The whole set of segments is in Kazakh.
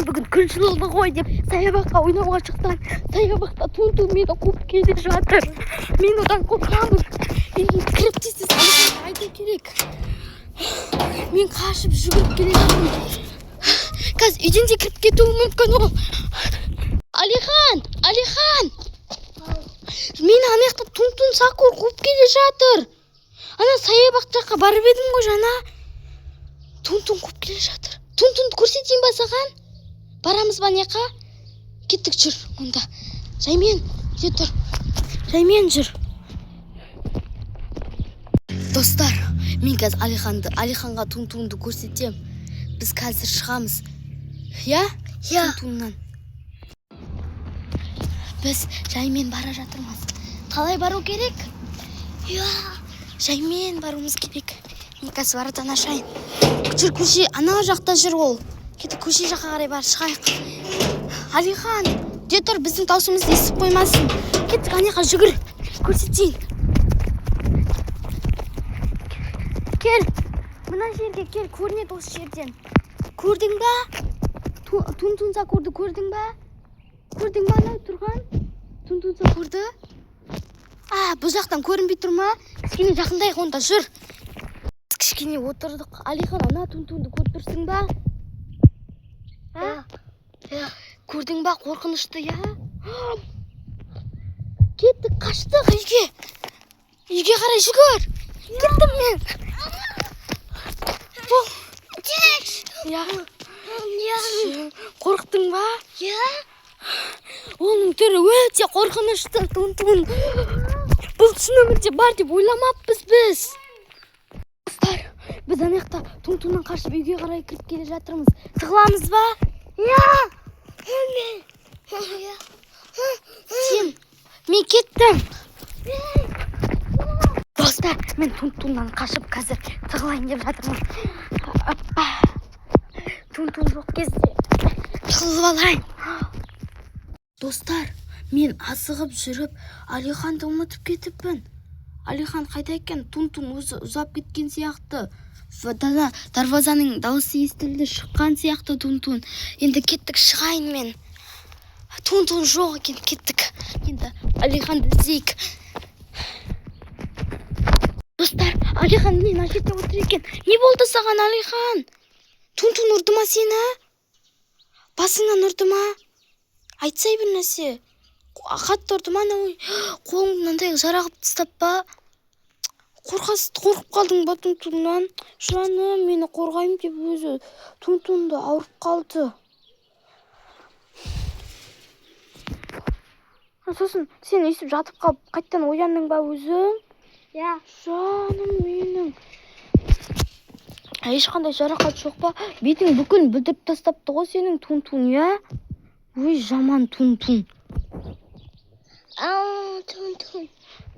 бүгін күн жылылығы ғой деп саябаққа ойнауға шыққан. Саябақта Тунтун мені қуып келе жатыр. Мен одан қорқамын. Кіріп тез айту керек. Мен қашып жүгіріп келе жатырмын. Қазір үйден де кіріп кетуі мүмкін ол. Алихан! Мен ана жақта Тунтун Сакур қуып келе жатыр. Ана саябақ жаққа барып едім ғой жаңа. Тунтун қуып келе жатыр. Тунтунды көрсетейін ба саған? Барамыз ба неқа? Кеттік, жүр онда. Жаймен, же тұр. Жаймен жүр. Достар, мен қазір Алиханға Тунтунды көрсетем. Біз қазір шығамыз. Я? Тунтуннан. Біз жаймен бара жатырмыз. Қалай бару керек? Жаймен баруымыз керек. Мен қазір барадан ашайын. Жүр, көше, ана жақта жүр ол. Кеттік, көше жаққа қарай бар, шығайық. Алихан, де тұр, біздің даусымызды естіп қоймасын. Кеттік, анеқа жүгір, көрсетейін. Кел, мына жерге кел, көрінеді осы жерден. Көрдің ба? Тунтун Сакурды көрдің ба? Көрдің ба, анау тұрған? Тунтун Сакурды? Бұл жақтан көрінбей тұр ма? Кішкене жақындайық онда, жүр. Кішкене отырдық. Алихан, ана Тунтунды көріп тұрсың ба? Көрдің ба, қорқынышты, Кеттік, қаштық үйге. Үйге қарай жүгір. Кеттім мен. Қорқтың ба? Оның түрі өте қорқынышты, Тунтун. Бұл шын өмірде бар деп ойламаппыз біз. Достар, біз анаяқта Тунтуннан қашып үйге қарай кіріп келе жатырмыз. Тығыламыз ба? Сен, мен кеттім. Достар, мен Тунтуннан қашып қазір тығылайын деп жатырмын. Тунтун жоқ кезде тығылып алайын. Достар, мен асығып жүріп Алиханды ұмытып кетіппін. Алихан қайда екен? Тунтун өзі ұзап кеткен сияқты. Дарвазаның дауысы естілді, шыққан сияқты Тунтун. Енді кеттік, шығайын мен. Тунтун жоқ екен, кеттік. Енді Алиханды іздейік. Достар, Алихан мына жерде отыр екен. Не болды саған, Алихан? Тунтун ұрды ма сені? Басыңнан ұрды ма? Айтсай бір нәрсе. Қатты ұрды ма? Қолың мынандай жарағып тастап па? Қорқып қалдың ба Тунтуннан? Жаным, мені қорғаймын деп өзі Тунтунды ауырып қалды. Сосын сен өйстіп жатып қалып, қайттан ояндың ба өзің? Жаным менің. Ешқандай жарақат жоқ па? Бетің бүкіл бүлдіріп тастапты ғой сенің Тунтун, Ой, жаман Тунтун.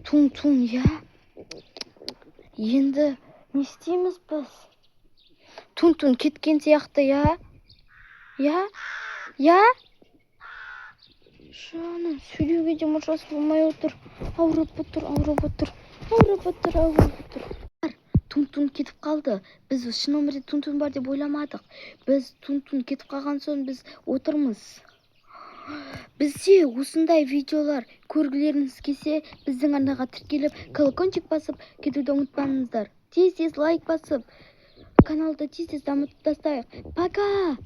Тунтун, Енді не істейміз біз? Тунтун кеткен сияқты, Жаным, сөйлеуге де мұршасы болмай отыр. Ауырып отыр. Тунтун кетіп қалды. Біз шын өмірде Тунтун бар деп ойламадық. Біз Тунтун кетіп қалған соң біз отырмыз. Бізде осындай видеолар көргілеріңіз келсе, біздің арнаға тіркеліп, колокольчик басып кетуді ұмытпаңыздар. Тез лайк басып, каналды тез дамытып тастайық. Пока!